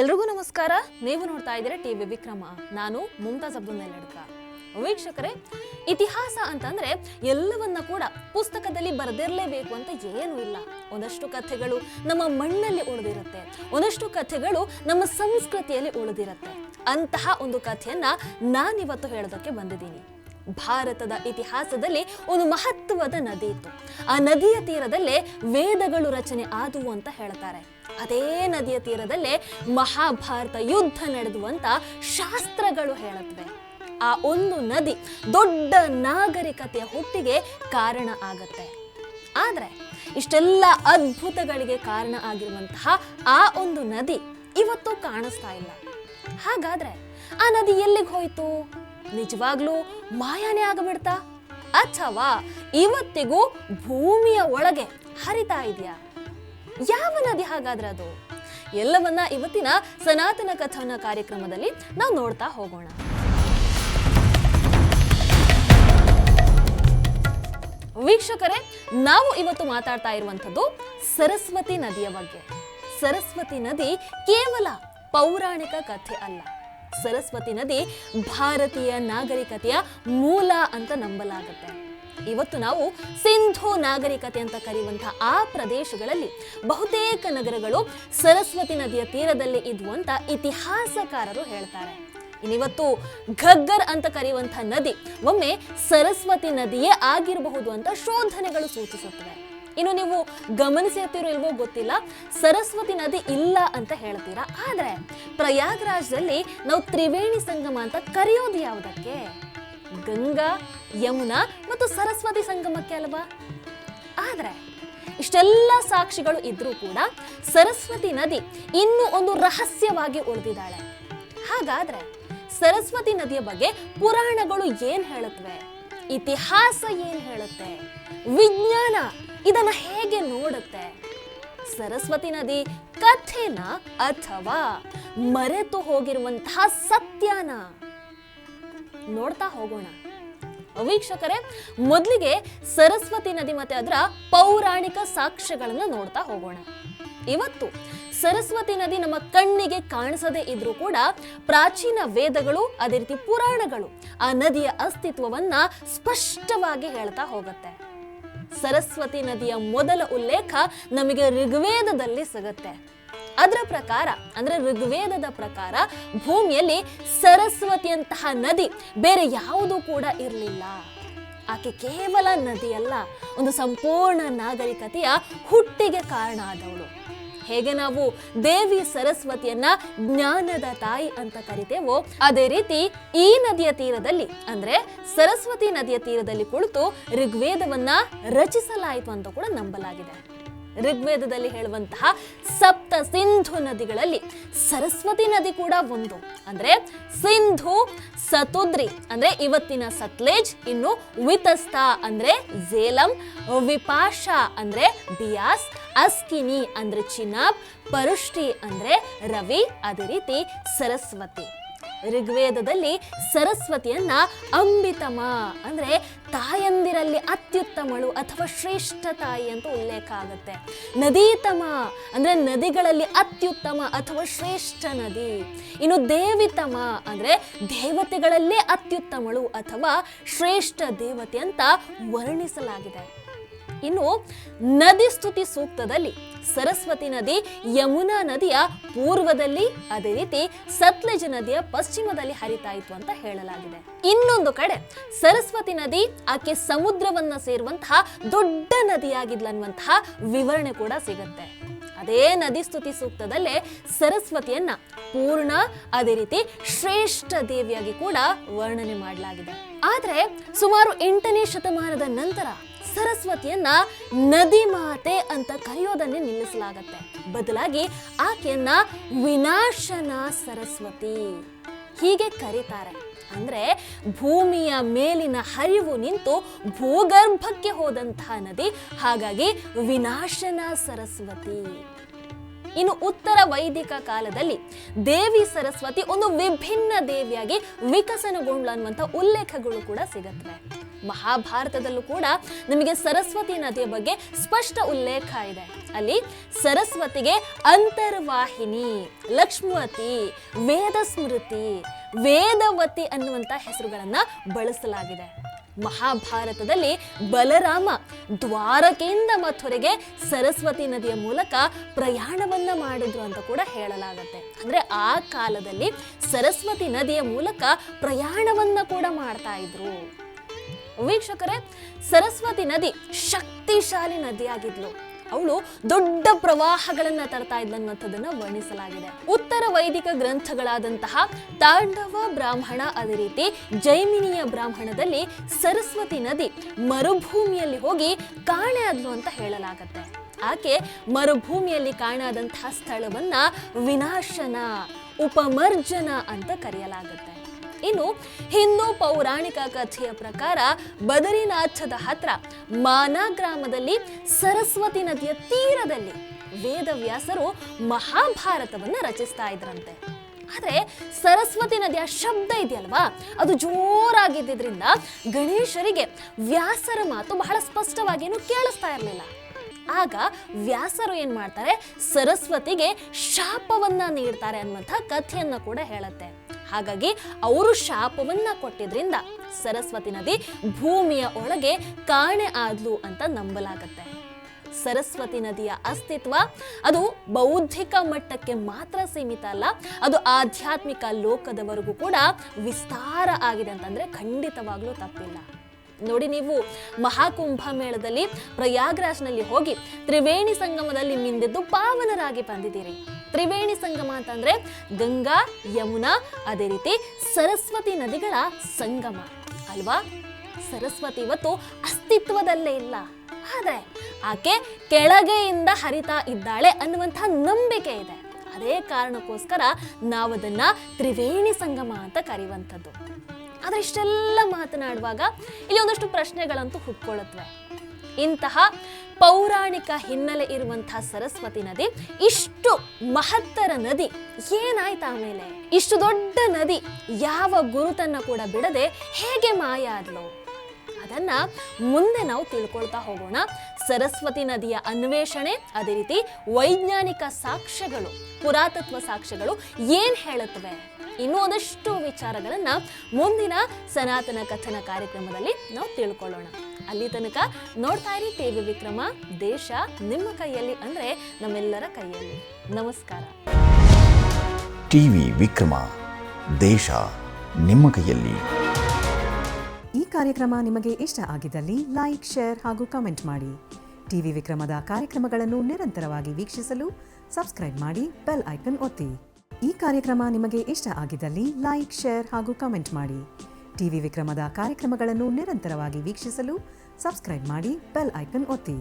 ಎಲ್ರಿಗೂ ನಮಸ್ಕಾರ. ನೀವು ನೋಡ್ತಾ ಇದ್ದೀರಾ ಟಿವಿ ವಿಕ್ರಮ. ನಾನು ಮುಮ್ತಾಜ್ ಅಬ್ದುಲ್ ನೆಲಡ್ಕ. ವೀಕ್ಷಕರೇ, ಇತಿಹಾಸ ಅಂತಂದ್ರೆ ಎಲ್ಲವನ್ನ ಕೂಡ ಪುಸ್ತಕದಲ್ಲಿ ಬರೆದಿರಲೇಬೇಕು ಅಂತ ಏನೂ ಇಲ್ಲ. ಒಂದಷ್ಟು ಕಥೆಗಳು ನಮ್ಮ ಮಣ್ಣಲ್ಲಿ ಉಳಿದಿರುತ್ತೆ, ಒಂದಷ್ಟು ಕಥೆಗಳು ನಮ್ಮ ಸಂಸ್ಕೃತಿಯಲ್ಲಿ ಉಳಿದಿರುತ್ತೆ. ಅಂತಹ ಒಂದು ಕಥೆಯನ್ನ ನಾನಿವತ್ತು ಹೇಳೋದಕ್ಕೆ ಬಂದಿದ್ದೀನಿ. ಭಾರತದ ಇತಿಹಾಸದಲ್ಲಿ ಒಂದು ಮಹತ್ವದ ನದಿ ಇತ್ತು. ಆ ನದಿಯ ತೀರದಲ್ಲೇ ವೇದಗಳು ರಚನೆ ಆದವು ಅಂತ ಹೇಳ್ತಾರೆ. ಅದೇ ನದಿಯ ತೀರದಲ್ಲೇ ಮಹಾಭಾರತ ಯುದ್ಧ ನಡೆದು ಅಂತ ಶಾಸ್ತ್ರಗಳು ಹೇಳುತ್ತವೆ. ಆ ಒಂದು ನದಿ ದೊಡ್ಡ ನಾಗರಿಕತೆಯ ಹುಟ್ಟಿಗೆ ಕಾರಣ ಆಗತ್ತೆ. ಆದ್ರೆ ಇಷ್ಟೆಲ್ಲ ಅದ್ಭುತಗಳಿಗೆ ಕಾರಣ ಆಗಿರುವಂತಹ ಆ ಒಂದು ನದಿ ಇವತ್ತು ಕಾಣಿಸ್ತಾ ಇಲ್ಲ. ಹಾಗಾದ್ರೆ ಆ ನದಿ ಎಲ್ಲಿಗೆ ಹೋಯ್ತು? ನಿಜವಾಗ್ಲೂ ಮಾಯಾನೇ ಆಗಬಿಡ್ತಾ, ಅಥವಾ ಇವತ್ತಿಗೂ ಭೂಮಿಯ ಒಳಗೆ ಹರಿತಾ ಇದೆಯಾ? ಯಾವ ನದಿ ಹಾಗಾದ್ರೆ ಅದು? ಎಲ್ಲವನ್ನ ಇವತ್ತಿನ ಸನಾತನ ಕಥನ ಕಾರ್ಯಕ್ರಮದಲ್ಲಿ ನಾವು ನೋಡ್ತಾ ಹೋಗೋಣ. ವೀಕ್ಷಕರೇ, ನಾವು ಇವತ್ತು ಮಾತಾಡ್ತಾ ಇರುವಂಥದ್ದು ಸರಸ್ವತಿ ನದಿಯ ಬಗ್ಗೆ. ಸರಸ್ವತಿ ನದಿ ಕೇವಲ ಪೌರಾಣಿಕ ಕಥೆ ಅಲ್ಲ. ಸರಸ್ವತಿ ನದಿ ಭಾರತೀಯ ನಾಗರಿಕತೆಯ ಮೂಲ ಅಂತ ನಂಬಲಾಗುತ್ತೆ. ಇವತ್ತು ನಾವು ಸಿಂಧೂ ನಾಗರಿಕತೆ ಅಂತ ಕರೆಯುವಂತಹ ಆ ಪ್ರದೇಶಗಳಲ್ಲಿ ಬಹುತೇಕ ನಗರಗಳು ಸರಸ್ವತಿ ನದಿಯ ತೀರದಲ್ಲಿ ಇದ್ವು ಅಂತ ಇತಿಹಾಸಕಾರರು ಹೇಳ್ತಾರೆ. ಇನ್ನಿವತ್ತು ಘಗ್ಗರ್ ಅಂತ ಕರೆಯುವಂತಹ ನದಿ ಒಮ್ಮೆ ಸರಸ್ವತಿ ನದಿಯೇ ಆಗಿರಬಹುದು ಅಂತ ಶೋಧನೆಗಳು ಸೂಚಿಸುತ್ತವೆ. ಇನ್ನು ನೀವು ಗಮನಿಸಿರ್ತೀರೋ ಇಲ್ವೋ ಗೊತ್ತಿಲ್ಲ, ಸರಸ್ವತಿ ನದಿ ಇಲ್ಲ ಅಂತ ಹೇಳ್ತೀರಾ. ಆದ್ರೆ ಪ್ರಯಾಗ್ರಾಜ್ದಲ್ಲಿ ನಾವು ತ್ರಿವೇಣಿ ಸಂಗಮ ಅಂತ ಕರೆಯೋದು ಯಾವುದಕ್ಕೆ? ಗಂಗಾ, ಯಮುನಾ ಮತ್ತು ಸರಸ್ವತಿ ಸಂಗಮಕ್ಕೆ ಅಲ್ವಾ? ಆದ್ರೆ ಇಷ್ಟೆಲ್ಲ ಸಾಕ್ಷಿಗಳು ಇದ್ರೂ ಕೂಡ ಸರಸ್ವತಿ ನದಿ ಇನ್ನೂ ಒಂದು ರಹಸ್ಯವಾಗಿ ಉಳಿದಿದ್ದಾಳೆ. ಹಾಗಾದ್ರೆ ಸರಸ್ವತಿ ನದಿಯ ಬಗ್ಗೆ ಪುರಾಣಗಳು ಏನ್ ಹೇಳುತ್ತವೆ? ಇತಿಹಾಸ ಏನ್ ಹೇಳುತ್ತೆ? ವಿಜ್ಞಾನ ಇದನ್ನ ಹೇಗೆ ನೋಡುತ್ತೆ? ಸರಸ್ವತಿ ನದಿ ಕಥೆನ ಅಥವಾ ಮರೆತು ಹೋಗಿರುವಂತಹ ಸತ್ಯನ? ನೋಡ್ತಾ ಹೋಗೋಣ. ವೀಕ್ಷಕರೇ, ಮೊದಲಿಗೆ ಸರಸ್ವತಿ ನದಿ ಮತ್ತೆ ಅದರ ಪೌರಾಣಿಕ ಸಾಕ್ಷ್ಯಗಳನ್ನು ನೋಡ್ತಾ ಹೋಗೋಣ. ಇವತ್ತು ಸರಸ್ವತಿ ನದಿ ನಮ್ಮ ಕಣ್ಣಿಗೆ ಕಾಣಿಸದೇ ಇದ್ರೂ ಕೂಡ ಪ್ರಾಚೀನ ವೇದಗಳು, ಅದೇ ರೀತಿ ಪುರಾಣಗಳು ಆ ನದಿಯ ಅಸ್ತಿತ್ವವನ್ನ ಸ್ಪಷ್ಟವಾಗಿ ಹೇಳ್ತಾ ಹೋಗುತ್ತೆ. ಸರಸ್ವತಿ ನದಿಯ ಮೊದಲ ಉಲ್ಲೇಖ ನಮಗೆ ಋಗ್ವೇದದಲ್ಲಿ ಸಿಗುತ್ತೆ. ಅದರ ಪ್ರಕಾರ, ಅಂದ್ರೆ ಋಗ್ವೇದದ ಪ್ರಕಾರ, ಭೂಮಿಯಲ್ಲಿ ಸರಸ್ವತಿಯಂತಹ ನದಿ ಬೇರೆ ಯಾವುದೂ ಕೂಡ ಇರಲಿಲ್ಲ. ಆಕೆ ಕೇವಲ ನದಿಯಲ್ಲ, ಒಂದು ಸಂಪೂರ್ಣ ನಾಗರಿಕತೆಯ ಹುಟ್ಟಿಗೆ ಕಾರಣ ಆದವಳು. ಹೇಗೆ ನಾವು ದೇವಿ ಸರಸ್ವತಿಯನ್ನ ಜ್ಞಾನದ ತಾಯಿ ಅಂತ ಕರಿತೇವೋ, ಅದೇ ರೀತಿ ಈ ನದಿಯ ತೀರದಲ್ಲಿ, ಅಂದ್ರೆ ಸರಸ್ವತಿ ನದಿಯ ತೀರದಲ್ಲಿ ಕುಳಿತು ಋಗ್ವೇದವನ್ನ ರಚಿಸಲಾಯಿತು ಅಂತ ಕೂಡ ನಂಬಲಾಗಿದೆ. ಋಗ್ವೇದದಲ್ಲಿ ಹೇಳುವಂತಹ ಸಪ್ತ ಸಿಂಧು ನದಿಗಳಲ್ಲಿ ಸರಸ್ವತಿ ನದಿ ಕೂಡ ಒಂದು. ಅಂದ್ರೆ ಸಿಂಧು, ಸತುದ್ರಿ ಅಂದ್ರೆ ಇವತ್ತಿನ ಸತ್ಲೇಜ್, ಇನ್ನು ವಿತಸ್ತ ಅಂದ್ರೆ ಝೇಲಂ, ವಿಪಾಶ ಅಂದ್ರೆ ಬಿಯಾಸ್, ಅಸ್ಕಿನಿ ಅಂದ್ರೆ ಚಿನಾಬ್, ಪರುಷ್ಟಿ ಅಂದ್ರೆ ರವಿ, ಅದೇ ರೀತಿ ಸರಸ್ವತಿ. ಋಗ್ವೇದದಲ್ಲಿ ಸರಸ್ವತಿಯನ್ನ ಅಂಬಿತಮ ಅಂದ್ರೆ ತಾಯಂದಿರಲ್ಲಿ ಅತ್ಯುತ್ತಮಳು ಅಥವಾ ಶ್ರೇಷ್ಠ ತಾಯಿ ಅಂತ ಉಲ್ಲೇಖ ಆಗುತ್ತೆ. ನದೀತಮ ಅಂದ್ರೆ ನದಿಗಳಲ್ಲಿ ಅತ್ಯುತ್ತಮ ಅಥವಾ ಶ್ರೇಷ್ಠ ನದಿ. ಇನ್ನು ದೇವಿತಮ ಅಂದ್ರೆ ದೇವತೆಗಳಲ್ಲೇ ಅತ್ಯುತ್ತಮಳು ಅಥವಾ ಶ್ರೇಷ್ಠ ದೇವತೆ ಅಂತ ವರ್ಣಿಸಲಾಗಿದೆ. ಇನ್ನು ನದಿ ಸ್ತುತಿ ಸೂಕ್ತದಲ್ಲಿ ಸರಸ್ವತಿ ನದಿ ಯಮುನಾ ನದಿಯ ಪೂರ್ವದಲ್ಲಿ, ಅದೇ ರೀತಿ ಸತ್ಲೇಜ್ ನದಿಯ ಪಶ್ಚಿಮದಲ್ಲಿ ಹರಿತಾ ಇತ್ತು ಅಂತ ಹೇಳಲಾಗಿದೆ. ಇನ್ನೊಂದು ಕಡೆ ಸರಸ್ವತಿ ನದಿ ಆಕೆ ಸಮುದ್ರವನ್ನ ಸೇರುವಂತಹ ದೊಡ್ಡ ನದಿಯಾಗಿದ್ಲನ್ನುವಂತಹ ವಿವರಣೆ ಕೂಡ ಸಿಗುತ್ತೆ. ಅದೇ ನದಿ ಸ್ತುತಿ ಸೂಕ್ತದಲ್ಲೇ ಸರಸ್ವತಿಯನ್ನ ಪೂರ್ಣ, ಅದೇ ರೀತಿ ಶ್ರೇಷ್ಠ ದೇವಿಯಾಗಿ ಕೂಡ ವರ್ಣನೆ ಮಾಡಲಾಗಿದೆ. ಆದ್ರೆ ಸುಮಾರು 8ನೇ ಶತಮಾನದ ನಂತರ ಸರಸ್ವತಿಯನ್ನ ನದಿ ಮಾತೆ ಅಂತ ಕರೆಯೋದನ್ನೇ ನಿಲ್ಲಿಸಲಾಗತ್ತೆ. ಬದಲಾಗಿ ಆಕೆಯನ್ನ ವಿನಾಶನ ಸರಸ್ವತಿ ಹೀಗೆ ಕರೀತಾರೆ. ಅಂದ್ರೆ ಭೂಮಿಯ ಮೇಲಿನ ಹರಿವು ನಿಂತು ಭೂಗರ್ಭಕ್ಕೆ ಹೋದಂತಹ ನದಿ, ಹಾಗಾಗಿ ವಿನಾಶನ ಸರಸ್ವತಿ. ಇನ್ನು ಉತ್ತರ ವೈದಿಕ ಕಾಲದಲ್ಲಿ ದೇವಿ ಸರಸ್ವತಿ ಒಂದು ವಿಭಿನ್ನ ದೇವಿಯಾಗಿ ವಿಕಸನಗೊಂಡ್ಲು ಅನ್ನುವಂಥ ಉಲ್ಲೇಖಗಳು ಕೂಡ ಸಿಗುತ್ತವೆ. ಮಹಾಭಾರತದಲ್ಲೂ ಕೂಡ ನಮಗೆ ಸರಸ್ವತಿ ನದಿಯ ಬಗ್ಗೆ ಸ್ಪಷ್ಟ ಉಲ್ಲೇಖ ಇದೆ. ಅಲ್ಲಿ ಸರಸ್ವತಿಗೆ ಅಂತರ್ವಾಹಿನಿ, ಲಕ್ಷ್ಮವತಿ, ವೇದ ಸ್ಮೃತಿ, ವೇದವತಿ ಅನ್ನುವಂಥ ಹೆಸರುಗಳನ್ನ ಬಳಸಲಾಗಿದೆ. ಮಹಾಭಾರತದಲ್ಲಿ ಬಲರಾಮ ದ್ವಾರಕೆಯಿಂದ ಮಥುರೆಗೆ ಸರಸ್ವತಿ ನದಿಯ ಮೂಲಕ ಪ್ರಯಾಣವನ್ನ ಮಾಡಿದ್ರು ಅಂತ ಕೂಡ ಹೇಳಲಾಗತ್ತೆ. ಅಂದ್ರೆ ಆ ಕಾಲದಲ್ಲಿ ಸರಸ್ವತಿ ನದಿಯ ಮೂಲಕ ಪ್ರಯಾಣವನ್ನ ಕೂಡ ಮಾಡ್ತಾ ಇದ್ರು. ವೀಕ್ಷಕರೇ, ಸರಸ್ವತಿ ನದಿ ಶಕ್ತಿಶಾಲಿ ನದಿಯಾಗಿದ್ಲು. ಅವಳು ದೊಡ್ಡ ಪ್ರವಾಹಗಳನ್ನ ತರ್ತಾ ಇದ್ಲನ್ನೋದನ್ನ ವರ್ಣಿಸಲಾಗಿದೆ. ಉತ್ತರ ವೈದಿಕ ಗ್ರಂಥಗಳಾದಂತಹ ತಾಂಡವ ಬ್ರಾಹ್ಮಣ, ಅದೇ ರೀತಿ ಜೈಮಿನಿಯ ಬ್ರಾಹ್ಮಣದಲ್ಲಿ ಸರಸ್ವತಿ ನದಿ ಮರುಭೂಮಿಯಲ್ಲಿ ಹೋಗಿ ಕಾಣೆ ಆದ್ಲು ಅಂತ ಹೇಳಲಾಗತ್ತೆ. ಆಕೆ ಮರುಭೂಮಿಯಲ್ಲಿ ಕಾಣಾದಂತಹ ಸ್ಥಳವನ್ನ ವಿನಾಶನ, ಉಪಮರ್ಜನ ಅಂತ ಕರೆಯಲಾಗುತ್ತೆ. ಇನ್ನು ಹಿಂದೂ ಪೌರಾಣಿಕ ಕಥೆಯ ಪ್ರಕಾರ ಬದರಿನಾಥದ ಹತ್ರ ಮಾನಾ ಗ್ರಾಮದಲ್ಲಿ ಸರಸ್ವತಿ ನದಿಯ ತೀರದಲ್ಲಿ ವೇದವ್ಯಾಸರು ಮಹಾಭಾರತವನ್ನ ರಚಿಸ್ತಾ ಇದ್ರಂತೆ. ಆದ್ರೆ ಸರಸ್ವತಿ ನದಿಯ ಶಬ್ದ ಇದೆಯಲ್ವಾ, ಅದು ಜೋರಾಗಿದ್ದರಿಂದ ಗಣೇಶರಿಗೆ ವ್ಯಾಸರ ಮಾತು ಬಹಳ ಸ್ಪಷ್ಟವಾಗಿ ಕೇಳಿಸ್ತಾ ಇರಲಿಲ್ಲ. ಆಗ ವ್ಯಾಸರು ಏನ್ ಮಾಡ್ತಾರೆ, ಸರಸ್ವತಿಗೆ ಶಾಪವನ್ನ ನೀಡ್ತಾರೆ ಅನ್ನುವಂಥ ಕಥೆಯನ್ನ ಕೂಡ ಹೇಳುತ್ತೆ. ಹಾಗಾಗಿ ಅವರು ಶಾಪವನ್ನ ಕೊಟ್ಟಿದ್ರಿಂದ ಸರಸ್ವತಿ ನದಿ ಭೂಮಿಯ ಒಳಗೆ ಕಾಣೆ ಆದ್ಲು ಅಂತ ನಂಬಲಾಗತ್ತೆ. ಸರಸ್ವತಿ ನದಿಯ ಅಸ್ತಿತ್ವ ಅದು ಬೌದ್ಧಿಕ ಮಟ್ಟಕ್ಕೆ ಮಾತ್ರ ಸೀಮಿತ ಅಲ್ಲ, ಅದು ಆಧ್ಯಾತ್ಮಿಕ ಲೋಕದವರೆಗೂ ಕೂಡ ವಿಸ್ತಾರ ಆಗಿದೆ ಅಂತಂದ್ರೆ ಖಂಡಿತವಾಗ್ಲೂ ತಪ್ಪಿಲ್ಲ. ನೋಡಿ, ನೀವು ಮಹಾಕುಂಭ ಮೇಳದಲ್ಲಿ ಪ್ರಯಾಗ್ರಾಜ್ನಲ್ಲಿ ಹೋಗಿ ತ್ರಿವೇಣಿ ಸಂಗಮದಲ್ಲಿ ಮಿಂದೆದ್ದು ಪಾವನರಾಗಿ ಬಂದಿದ್ದೀರಿ. ತ್ರಿವೇಣಿ ಸಂಗಮ ಅಂತಂದ್ರೆ ಗಂಗಾ, ಯಮುನಾ, ಅದೇ ರೀತಿ ಸರಸ್ವತಿ ನದಿಗಳ ಸಂಗಮ ಅಲ್ವಾ. ಸರಸ್ವತಿ ಇವತ್ತು ಅಸ್ತಿತ್ವದಲ್ಲೇ ಇಲ್ಲ, ಆದ್ರೆ ಆಕೆ ಕೆಳಗೆಯಿಂದ ಹರಿತಾ ಇದ್ದಾಳೆ ಅನ್ನುವಂಥ ನಂಬಿಕೆ ಇದೆ. ಅದೇ ಕಾರಣಕ್ಕೋಸ್ಕರ ನಾವದನ್ನ ತ್ರಿವೇಣಿ ಸಂಗಮ ಅಂತ ಕರೆಯುವಂಥದ್ದು. ಆದ್ರೆ ಇಷ್ಟೆಲ್ಲ ಮಾತನಾಡುವಾಗ ಇಲ್ಲಿ ಒಂದಷ್ಟು ಪ್ರಶ್ನೆಗಳಂತೂ ಹುಟ್ಕೊಳ್ಳುತ್ತವೆ. ಇಂತಹ ಪೌರಾಣಿಕ ಹಿನ್ನೆಲೆ ಇರುವಂತಹ ಸರಸ್ವತಿ ನದಿ, ಇಷ್ಟು ಮಹತ್ತರ ನದಿ ಏನಾಯ್ತು ಆಮೇಲೆ? ಇಷ್ಟು ದೊಡ್ಡ ನದಿ ಯಾವ ಗುರುತನ್ನ ಕೂಡ ಬಿಡದೆ ಹೇಗೆ ಮಾಯ ಆದ್ಲು? ಅದನ್ನ ಮುಂದೆ ನಾವು ತಿಳ್ಕೊಳ್ತಾ ಹೋಗೋಣ. ಸರಸ್ವತಿ ನದಿಯ ಅನ್ವೇಷಣೆ, ಅದೇ ರೀತಿ ವೈಜ್ಞಾನಿಕ ಸಾಕ್ಷ್ಯಗಳು, ಪುರಾತತ್ವ ಸಾಕ್ಷ್ಯಗಳು ಏನ್ ಹೇಳುತ್ತವೆ, ಇನ್ನೂ ಒಂದಷ್ಟು ವಿಚಾರಗಳನ್ನ ಮುಂದಿನ ಸನಾತನ ಕಥನ ಕಾರ್ಯಕ್ರಮದಲ್ಲಿ ನಾವು ತಿಳ್ಕೊಳ್ಳೋಣ. ಅಲ್ಲಿ ತನಕ ನೋಡ್ತಾ ಇರಿ ಟಿವಿ ವಿಕ್ರಮ. ದೇಶ ನಿಮ್ಮ ಕೈಯಲ್ಲಿ ಅಂದ್ರೆ ನಮ್ಮೆಲ್ಲರ ಕೈಯಲ್ಲಿ. ನಮಸ್ಕಾರ. ಟಿವಿ ವಿಕ್ರಮ, ದೇಶ ನಿಮ್ಮ ಕೈಯಲ್ಲಿ. ಈ ಕಾರ್ಯಕ್ರಮ ನಿಮಗೆ ಇಷ್ಟ ಆಗಿದ್ದಲ್ಲಿ ಲೈಕ್, ಶೇರ್ ಹಾಗೂ ಕಮೆಂಟ್ ಮಾಡಿ. ಟಿವಿ ವಿಕ್ರಮದ ಕಾರ್ಯಕ್ರಮಗಳನ್ನು ನಿರಂತರವಾಗಿ ವೀಕ್ಷಿಸಲು ಸಬ್ಸ್ಕ್ರೈಬ್ ಮಾಡಿ, ಬೆಲ್ ಐಕನ್ ಒತ್ತಿ. ಈ ಕಾರ್ಯಕ್ರಮ ನಿಮಗೆ ಇಷ್ಟ ಆಗಿದ್ದಲ್ಲಿ ಲೈಕ್, ಶೇರ್ ಹಾಗೂ ಕಮೆಂಟ್ ಮಾಡಿ. ಟಿವಿ ವಿಕ್ರಮದ ಕಾರ್ಯಕ್ರಮಗಳನ್ನು ನಿರಂತರವಾಗಿ ವೀಕ್ಷಿಸಲು ಸಬ್ಸ್ಕ್ರೈಬ್ ಮಾಡಿ, ಬೆಲ್ ಐಕನ್ ಒತ್ತಿ.